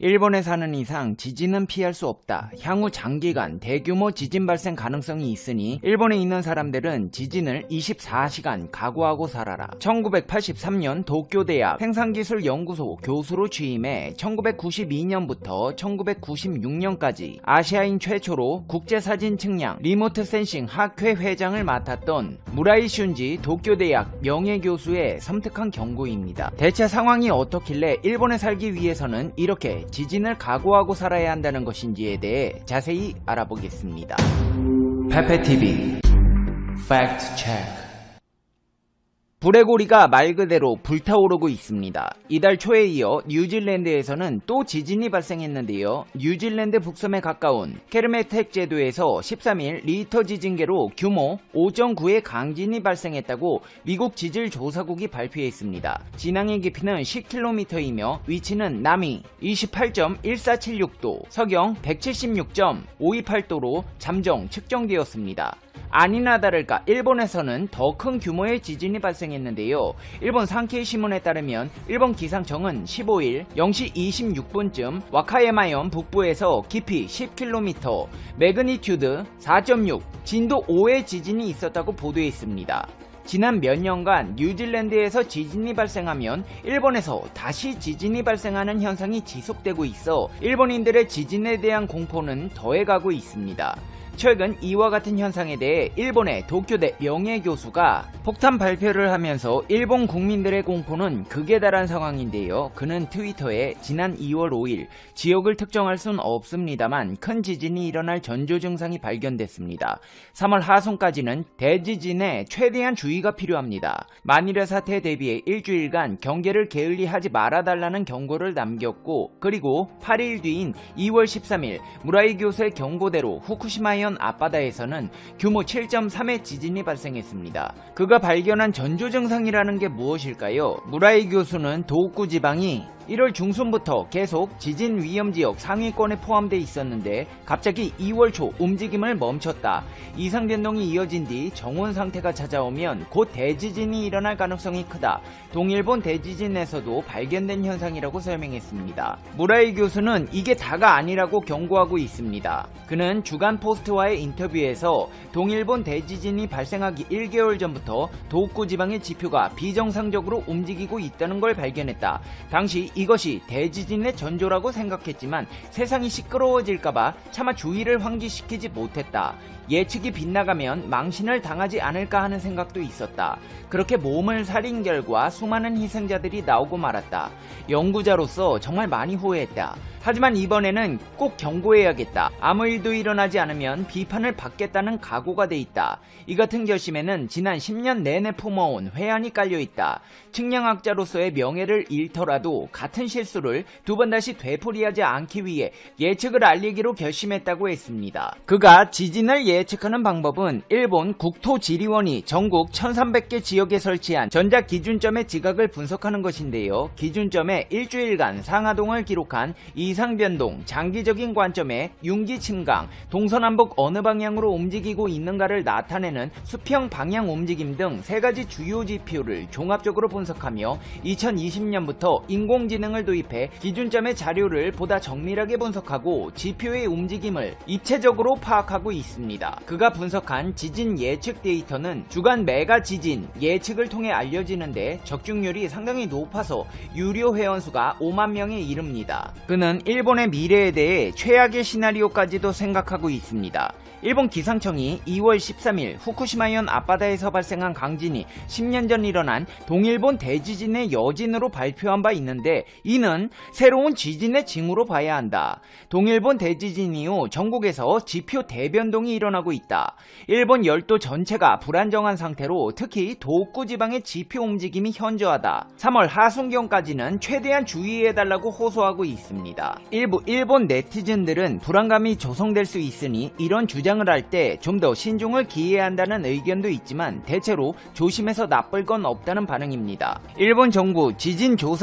일본에 사는 이상 지진은 피할 수 없다. 향후 장기간 대규모 지진 발생 가능성이 있으니 일본에 있는 사람들은 지진을 24시간 각오하고 살아라. 1983년 도쿄대학 생산기술연구소 교수로 취임해 1992년부터 1996년까지 아시아인 최초로 국제사진 측량 리모트 센싱 학회 회장을 맡았던 무라이 슌지 도쿄대학 명예교수의 섬뜩한 경고입니다. 대체 상황이 어떻길래 일본에 살기 위해서는 이렇게 지진을 각오하고 살아야 한다는 것인지에 대해 자세히 알아보겠습니다. 페페TV 팩트 체크. 불의 고리가 말 그대로 불타오르고 있습니다. 이달 초에 이어 뉴질랜드에서는 또 지진이 발생했는데요. 뉴질랜드 북섬에 가까운 케르메텍 제도에서 13일 리히터 지진계로 규모 5.9의 강진이 발생했다고 미국 지질조사국이 발표했습니다. 진앙의 깊이는 10km이며 위치는 남위 28.1476도, 서경 176.528도로 잠정 측정되었습니다. 아니나 다를까 일본에서는 더 큰 규모의 지진이 발생했는데요. 일본 산케이 신문에 따르면 일본 기상청은 15일 0시 26분쯤 와카야마현 북부에서 깊이 10km, 매그니튜드 4.6, 진도 5의 지진이 있었다고 보도했습니다. 지난 몇 년간 뉴질랜드에서 지진이 발생하면 일본에서 다시 지진이 발생하는 현상이 지속되고 있어 일본인들의 지진에 대한 공포는 더해가고 있습니다. 최근 이와 같은 현상에 대해 일본의 도쿄대 명예교수가 폭탄 발표를 하면서 일본 국민들의 공포는 극에 달한 상황인데요. 그는 트위터에 지난 2월 5일 지역을 특정할 순 없습니다만 큰 지진이 일어날 전조 증상이 발견됐습니다. 3월 하순까지는 대지진에 최대한 주의가 필요합니다. 만일의 사태에 대비해 일주일간 경계를 게을리하지 말아달라는 경고를 남겼고, 그리고 8일 뒤인 2월 13일 무라이 교수의 경고대로 후쿠시마현 앞바다에서는 규모 7.3의 지진이 발생했습니다. 그가 발견한 전조 증상이라는 게 무엇일까요? 무라이 교수는 도호쿠 지방이 1월 중순부터 계속 지진 위험지역 상위권에 포함되어 있었는데 갑자기 2월 초 움직임을 멈췄다. 이상 변동이 이어진 뒤 정온 상태가 찾아오면 곧 대지진이 일어날 가능성이 크다. 동일본 대지진에서도 발견된 현상이라고 설명했습니다. 무라이 교수는 이게 다가 아니라고 경고하고 있습니다. 그는 주간 포스트와의 인터뷰에서 동일본 대지진이 발생하기 1개월 전부터 도호쿠 지방의 지표가 비정상적으로 움직이고 있다는 걸 발견했다. 당시 이것이 대지진의 전조라고 생각했지만 세상이 시끄러워질까봐 차마 주의를 환기시키지 못했다. 예측이 빗나가면 망신을 당하지 않을까 하는 생각도 있었다. 그렇게 몸을 사린 결과 수많은 희생자들이 나오고 말았다. 연구자로서 정말 많이 후회했다. 하지만 이번에는 꼭 경고해야겠다. 아무 일도 일어나지 않으면 비판을 받겠다는 각오가 돼 있다. 이 같은 결심에는 지난 10년 내내 품어온 회한이 깔려있다. 측량학자로서의 명예를 잃더라도 같은 실수를 두 번 다시 되풀이하지 않기 위해 예측을 알리기로 결심했다고 했습니다. 그가 지진을 예측하는 방법은 일본 국토지리원이 전국 1300개 지역에 설치한 전자기준점의 지각을 분석하는 것인데요. 기준점에 일주일간 상하동을 기록한 이상변동, 장기적인 관점에 융기 침강, 동서남북 어느 방향으로 움직이고 있는가를 나타내는 수평 방향 움직임 등 세 가지 주요 지표를 종합적으로 분석하며 2020년부터 인공지능을 도입해 기준점의 자료를 보다 정밀하게 분석하고 지표의 움직임을 입체적으로 파악하고 있습니다. 그가 분석한 지진 예측 데이터는 주간 메가 지진 예측을 통해 알려지는데 적중률이 상당히 높아서 유료 회원수가 5만 명에 이릅니다. 그는 일본의 미래에 대해 최악의 시나리오까지도 생각하고 있습니다. 일본 기상청이 2월 13일 후쿠시마현 앞바다에서 발생한 강진이 10년 전 일어난 동일본 대지진의 여진으로 발표한 바 있는데 이는 새로운 지진의 징후로 봐야 한다. 동일본 대지진 이후 전국에서 지표 대변동이 일어나고 있다. 일본 열도 전체가 불안정한 상태로 특히 도호쿠 지방의 지표 움직임이 현저하다. 3월 하순경까지는 최대한 주의해달라고 호소하고 있습니다. 일부 일본 네티즌들은 불안감이 조성될 수 있으니 이런 주장을 할 때 좀 더 신중을 기해야 한다는 의견도 있지만 대체로 조심해서 나쁠 건 없다는 반응입니다. 일본 정부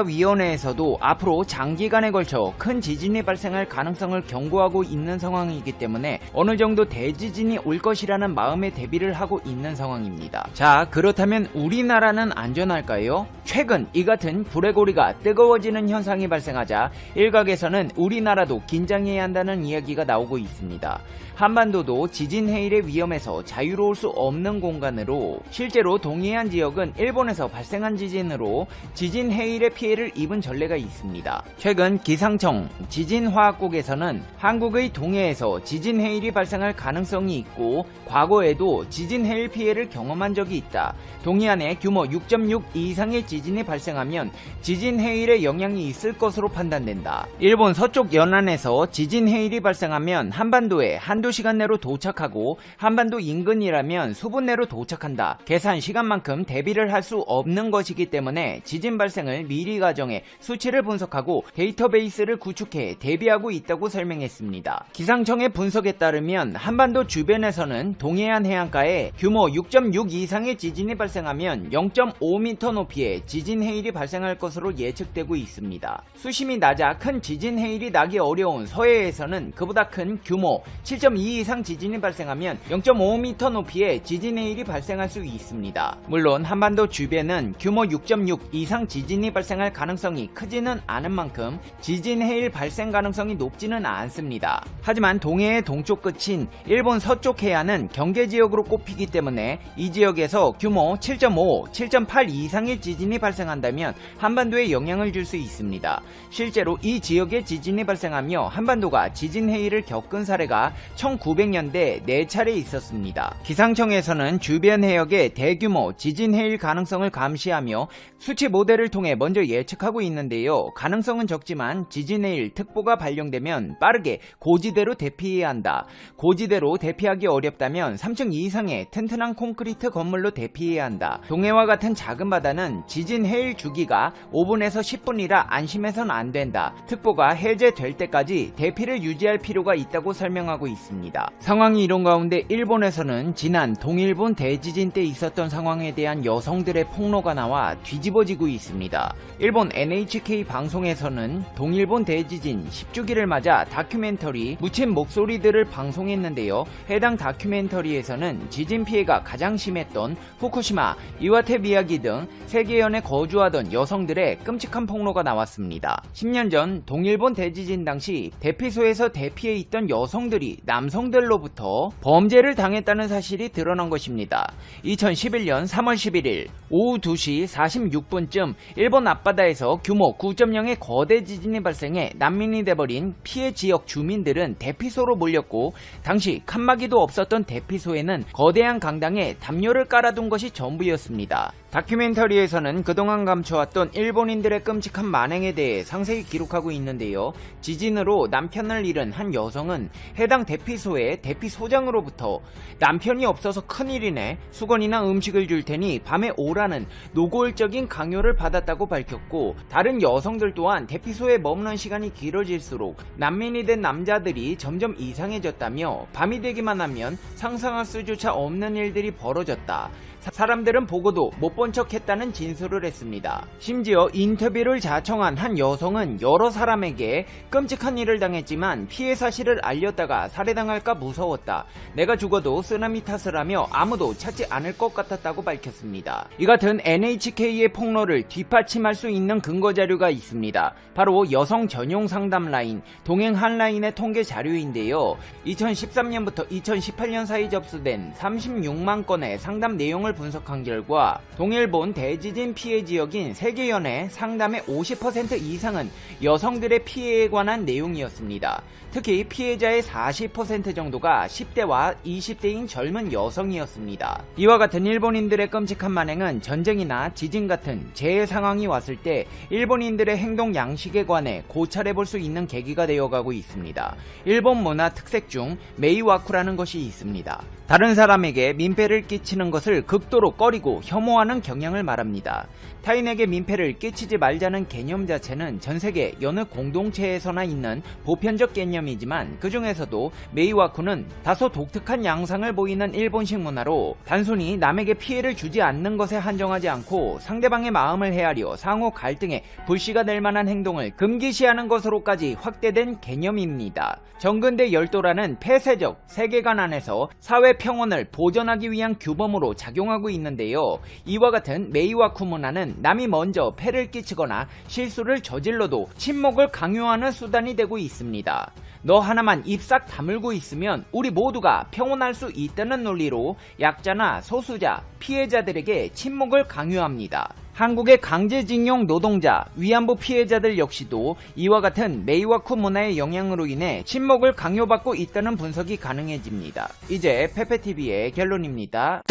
지진조사위원회에서도 앞으로 장기간에 걸쳐 큰 지진이 발생할 가능성을 경고하고 있는 상황이기 때문에 어느 정도 대지진이 올 것이라는 마음의 대비를 하고 있는 상황입니다. 자, 그렇다면 우리나라는 안전할까요? 최근 이 같은 불의 고리가 뜨거워지는 현상이 발생하자 일각에서 일본에서는 우리나라도 긴장해야 한다는 이야기가 나오고 있습니다. 한반도도 지진 해일의 위험에서 자유로울 수 없는 공간으로 실제로 동해안 지역은 일본에서 발생한 지진으로 지진 해일의 피해를 입은 전례가 있습니다. 최근 기상청 지진화학국에서는 한국의 동해에서 지진 해일이 발생할 가능성이 있고 과거에도 지진 해일 피해를 경험한 적이 있다. 동해안에 규모 6.6 이상의 지진이 발생하면 지진 해일의 영향이 있을 것으로 판단된다. 일본 서쪽 연안에서 지진 해일이 발생하면 한반도에 한두 시간 내로 도착하고 한반도 인근이라면 수분 내로 도착한다. 계산 시간만큼 대비를 할 수 없는 것이기 때문에 지진 발생을 미리 가정해 수치를 분석하고 데이터베이스를 구축해 대비하고 있다고 설명했습니다. 기상청의 분석에 따르면 한반도 주변에서는 동해안 해안가에 규모 6.6 이상의 지진이 발생하면 0.5m 높이의 지진 해일이 발생할 것으로 예측되고 있습니다. 수심이 낮아 큰 지진 해일이 나기 어려운 서해에서는 그보다 큰 규모 7.2 이상 지진이 발생하면 0.5m 높이의 지진 해일이 발생할 수 있습니다. 물론 한반도 주변은 규모 6.6 이상 지진이 발생할 가능성이 크지는 않은 만큼 지진 해일 발생 가능성이 높지는 않습니다. 하지만 동해의 동쪽 끝인 일본 서쪽 해안은 경계지역으로 꼽히기 때문에 이 지역에서 규모 7.5, 7.8 이상의 지진이 발생한다면 한반도에 영향을 줄 수 있습니다. 실제로 이 지역에 지진이 발생하며 한반도가 지진 해일을 겪은 사례가 1900년대 4차례 있었습니다. 기상청에서는 주변 해역의 대규모 지진 해일 가능성을 감시하며 수치 모델을 통해 먼저 예측하고 있는데요. 가능성은 적지만 지진 해일 특보가 발령되면 빠르게 고지대로 대피해야 한다. 고지대로 대피하기 어렵다면 3층 이상의 튼튼한 콘크리트 건물로 대피해야 한다. 동해와 같은 작은 바다는 지진 해일 주기가 5분에서 10분이라 안심해선 안 된다. 특보가 해제될 때까지 대피를 유지할 필요가 있다고 설명하고 있습니다. 상황이 이런 가운데 일본에서는 지난 동일본 대지진 때 있었던 상황에 대한 여성들의 폭로가 나와 뒤집어지고 있습니다. 일본 NHK 방송에서는 동일본 대지진 10주기를 맞아 다큐멘터리 묻힌 목소리들을 방송했는데요. 해당 다큐멘터리에서는 지진 피해가 가장 심했던 후쿠시마, 이와테 미야기 등 세계연에 거주하던 여성들의 끔찍한 폭로가 나왔습니다. 10년 전 동일본 대지진 당시 대피소에서 대피해 있던 여성들이 남성들로부터 범죄를 당했다는 사실이 드러난 것입니다. 2011년 3월 11일 오후 2시 46분쯤 일본 앞바다에서 규모 9.0의 거대 지진이 발생해 난민이 돼버린 피해 지역 주민들은 대피소로 몰렸고 당시 칸막이도 없었던 대피소에는 거대한 강당에 담요를 깔아둔 것이 전부였습니다. 다큐멘터리에서는 그동안 감춰왔던 일본인들의 끔찍한 만행에 대해 상세히 기록하고 있는데요. 지진으로 남편을 잃은 한 여성은 해당 대피소의 대피소장으로부터 남편이 없어서 큰일이네, 수건이나 음식을 줄 테니 밤에 오라는 노골적인 강요를 받았다고 밝혔고, 다른 여성들 또한 대피소에 머무는 시간이 길어질수록 난민이 된 남자들이 점점 이상해졌다며 밤이 되기만 하면 상상할 수조차 없는 일들이 벌어졌다. 사람들은 보고도 못 본 척 했다는 진술을 했습니다. 심지어 인터뷰를 자청한 한 여성은 여러 사람에게 끔찍한 일을 당했지만 피해 사실을 알렸다가 살해당할까 무서웠다. 내가 죽어도 쓰나미 탓을 하며 아무도 찾지 않을 것 같았다고 밝혔습니다. 이 같은 NHK의 폭로를 뒷받침할 수 있는 근거 자료가 있습니다. 바로 여성 전용 상담 라인, 동행 한라인의 통계 자료인데요. 2013년부터 2018년 사이 접수된 36만 건의 상담 내용을 분석한 결과 동일본 대지진 피해 지역인 세계연의 상담의 50% 이상은 여성들의 피해에 관한 내용이었습니다. 특히 피해자의 40% 정도가 10대와 20대인 젊은 여성이었습니다. 이와 같은 일본인들의 끔찍한 만행은 전쟁이나 지진 같은 재해 상황이 왔을 때 일본인들의 행동 양식에 관해 고찰해볼 수 있는 계기가 되어가고 있습니다. 일본 문화 특색 중 메이와쿠라는 것이 있습니다. 다른 사람에게 민폐를 끼치는 것을 극도로 꺼리고 혐오하는 경향을 말합니다. 타인에게 민폐를 끼치지 말자는 개념 자체는 전세계 여느 공동체에서나 있는 보편적 개념이지만 그 중에서도 메이와쿠는 다소 독특한 양상을 보이는 일본식 문화로 단순히 남에게 피해를 주지 않는 것에 한정하지 않고 상대방의 마음을 헤아려 상호 갈등에 불씨가 될 만한 행동을 금기시하는 것으로까지 확대된 개념입니다. 정근대 열도라는 폐쇄적 세계관 안에서 사회 평온을 보존하기 위한 규범으로 작용하고 강요하고 있는데요. 이와 같은 메이와쿠 문화는 남이 먼저 폐를 끼치거나 실수를 저질러도 침묵을 강요하는 수단이 되고 있습니다. 너 하나만 입 싹 다물고 있으면 우리 모두가 평온할 수 있다는 논리로 약자나 소수자, 피해자들에게 침묵을 강요합니다. 한국의 강제징용 노동자, 위안부 피해자들 역시도 이와 같은 메이와쿠 문화의 영향으로 인해 침묵을 강요받고 있다는 분석이 가능해집니다. 이제 페페TV의 결론입니다.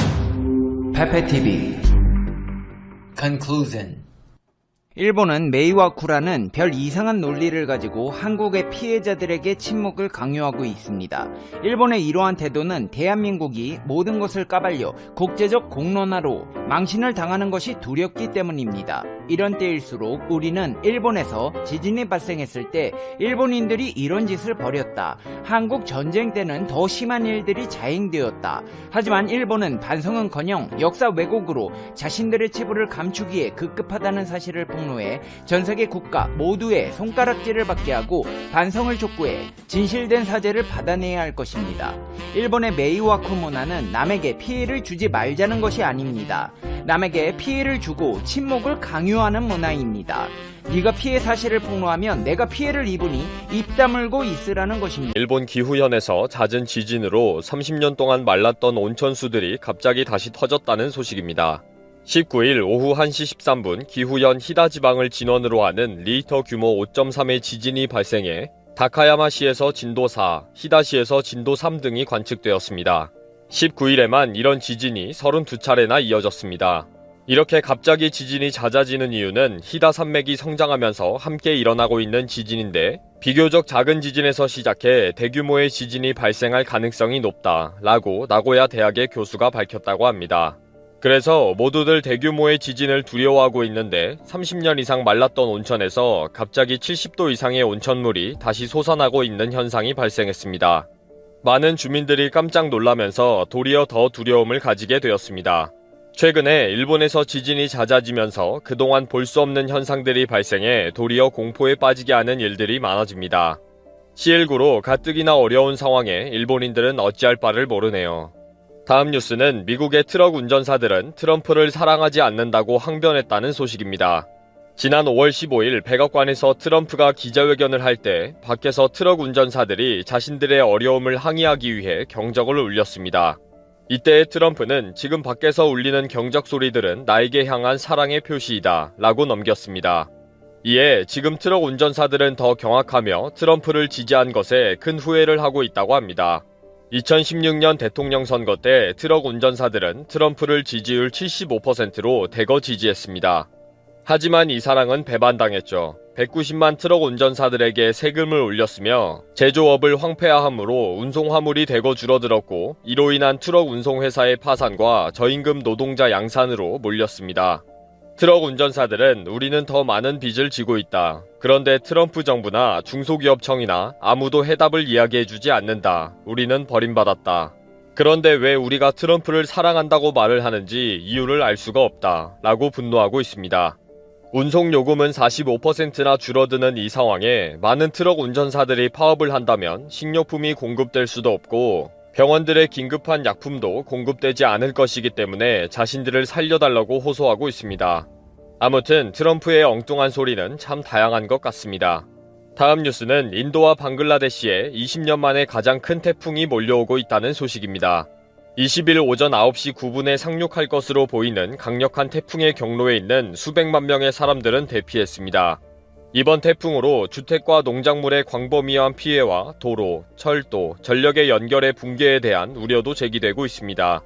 페페TV Conclusion. 일본은 메이와쿠라는 별 이상한 논리를 가지고 한국의 피해자들에게 침묵을 강요하고 있습니다. 일본의 이러한 태도는 대한민국이 모든 것을 까발려 국제적 공론화로 망신을 당하는 것이 두렵기 때문입니다. 이런 때일수록 우리는 일본에서 지진이 발생했을 때 일본인들이 이런 짓을 벌였다. 한국 전쟁 때는 더 심한 일들이 자행되었다. 하지만 일본은 반성은커녕 역사 왜곡으로 자신들의 체부를 감추기에 급급하다는 사실을 폭로해 전세계 국가 모두의 손가락질을 받게 하고 반성을 촉구해 진실된 사죄를 받아내야 할 것입니다. 일본의 메이와쿠 문화는 남에게 피해를 주지 말자는 것이 아닙니다. 남에게 피해를 주고 침묵을 강요하는 문화입니다. 네가 피해 사실을 폭로하면 내가 피해를 입으니 입 다물고 있으라는 것입니다. 일본 기후현에서 잦은 지진으로 30년 동안 말랐던 온천수들이 갑자기 다시 터졌다는 소식입니다. 19일 오후 1시 13분 기후현 히다 지방을 진원으로 하는 리히터 규모 5.3의 지진이 발생해 다카야마시에서 진도 4, 히다시에서 진도 3 등이 관측되었습니다. 19일에만 이런 지진이 32차례나 이어졌습니다. 이렇게 갑자기 지진이 잦아지는 이유는 히다 산맥이 성장하면서 함께 일어나고 있는 지진인데 비교적 작은 지진에서 시작해 대규모의 지진이 발생할 가능성이 높다라고 나고야 대학의 교수가 밝혔다고 합니다. 그래서 모두들 대규모의 지진을 두려워하고 있는데 30년 이상 말랐던 온천에서 갑자기 70도 이상의 온천물이 다시 솟아나고 있는 현상이 발생했습니다. 많은 주민들이 깜짝 놀라면서 도리어 더 두려움을 가지게 되었습니다. 최근에 일본에서 지진이 잦아지면서 그동안 볼 수 없는 현상들이 발생해 도리어 공포에 빠지게 하는 일들이 많아집니다. CL9로 가뜩이나 어려운 상황에 일본인들은 어찌할 바를 모르네요. 다음 뉴스는 미국의 트럭 운전사들은 트럼프를 사랑하지 않는다고 항변했다는 소식입니다. 지난 5월 15일 백악관에서 트럼프가 기자회견을 할 때 밖에서 트럭 운전사들이 자신들의 어려움을 항의하기 위해 경적을 울렸습니다. 이때 트럼프는 지금 밖에서 울리는 경적 소리들은 나에게 향한 사랑의 표시이다 라고 넘겼습니다. 이에 지금 트럭 운전사들은 더 경악하며 트럼프를 지지한 것에 큰 후회를 하고 있다고 합니다. 2016년 대통령 선거 때 트럭 운전사들은 트럼프를 지지율 75%로 대거 지지했습니다. 하지만 이 사랑은 배반당했죠. 190만 트럭 운전사들에게 세금을 올렸으며 제조업을 황폐화함으로 운송 화물이 대거 줄어들었고 이로 인한 트럭 운송회사의 파산과 저임금 노동자 양산으로 몰렸습니다. 트럭 운전사들은 우리는 더 많은 빚을 지고 있다. 그런데 트럼프 정부나 중소기업청이나 아무도 해답을 이야기해주지 않는다. 우리는 버림받았다. 그런데 왜 우리가 트럼프를 사랑한다고 말을 하는지 이유를 알 수가 없다. 라고 분노하고 있습니다. 운송 요금은 45%나 줄어드는 이 상황에 많은 트럭 운전사들이 파업을 한다면 식료품이 공급될 수도 없고 병원들의 긴급한 약품도 공급되지 않을 것이기 때문에 자신들을 살려달라고 호소하고 있습니다. 아무튼 트럼프의 엉뚱한 소리는 참 다양한 것 같습니다. 다음 뉴스는 인도와 방글라데시에 20년 만에 가장 큰 태풍이 몰려오고 있다는 소식입니다. 20일 오전 9시 9분에 상륙할 것으로 보이는 강력한 태풍의 경로에 있는 수백만 명의 사람들은 대피했습니다. 이번 태풍으로 주택과 농작물의 광범위한 피해와 도로, 철도, 전력의 연결의 붕괴에 대한 우려도 제기되고 있습니다.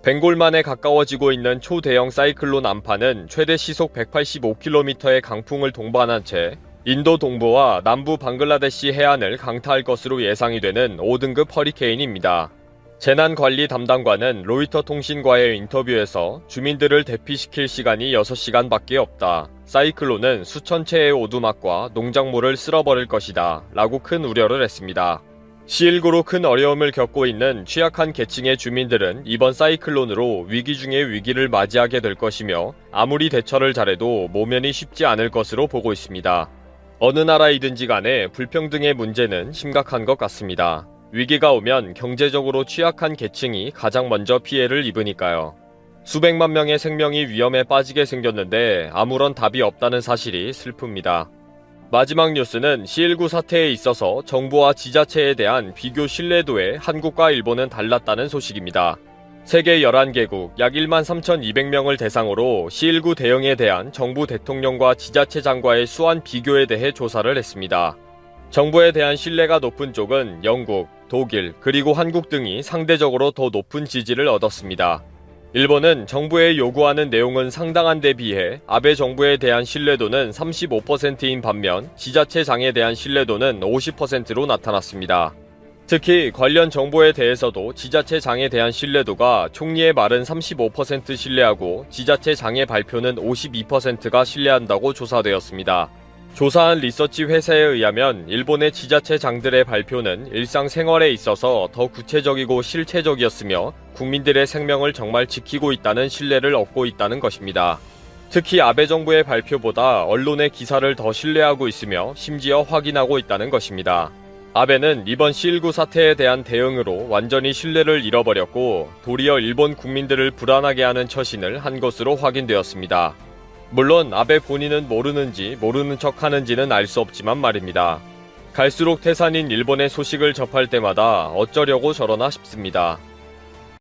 벵골만에 가까워지고 있는 초대형 사이클론 암파는 최대 시속 185km의 강풍을 동반한 채 인도 동부와 남부 방글라데시 해안을 강타할 것으로 예상이 되는 5등급 허리케인입니다. 재난관리 담당관은 로이터 통신과의 인터뷰에서 주민들을 대피시킬 시간이 6시간밖에 없다. 사이클론은 수천 채의 오두막과 농작물을 쓸어버릴 것이다. 라고 큰 우려를 했습니다. CL9로 큰 어려움을 겪고 있는 취약한 계층의 주민들은 이번 사이클론으로 위기 중에 위기를 맞이하게 될 것이며 아무리 대처를 잘해도 모면이 쉽지 않을 것으로 보고 있습니다. 어느 나라이든지 간에 불평등의 문제는 심각한 것 같습니다. 위기가 오면 경제적으로 취약한 계층이 가장 먼저 피해를 입으니까요. 수백만 명의 생명이 위험에 빠지게 생겼는데 아무런 답이 없다는 사실이 슬픕니다. 마지막 뉴스는 C19 사태에 있어서 정부와 지자체에 대한 비교 신뢰도에 한국과 일본은 달랐다는 소식입니다. 세계 11개국 약 1만 3,200명을 대상으로 C19 대응에 대한 정부 대통령과 지자체장과의 수완 비교에 대해 조사를 했습니다. 정부에 대한 신뢰가 높은 쪽은 영국, 독일, 그리고 한국 등이 상대적으로 더 높은 지지를 얻었습니다. 일본은 정부에 요구하는 내용은 상당한 데 비해 아베 정부에 대한 신뢰도는 35%인 반면 지자체장에 대한 신뢰도는 50%로 나타났습니다. 특히 관련 정보에 대해서도 지자체장에 대한 신뢰도가 총리의 말은 35% 신뢰하고 지자체장의 발표는 52%가 신뢰한다고 조사되었습니다. 조사한 리서치 회사에 의하면 일본의 지자체장들의 발표는 일상생활에 있어서 더 구체적이고 실체적이었으며 국민들의 생명을 정말 지키고 있다는 신뢰를 얻고 있다는 것입니다. 특히 아베 정부의 발표보다 언론의 기사를 더 신뢰하고 있으며 심지어 확인하고 있다는 것입니다. 아베는 이번 C19 사태에 대한 대응으로 완전히 신뢰를 잃어버렸고 도리어 일본 국민들을 불안하게 하는 처신을 한 것으로 확인되었습니다. 물론 아베 본인은 모르는지 모르는 척 하는지는 알 수 없지만 말입니다. 갈수록 태산인 일본의 소식을 접할 때마다 어쩌려고 저러나 싶습니다.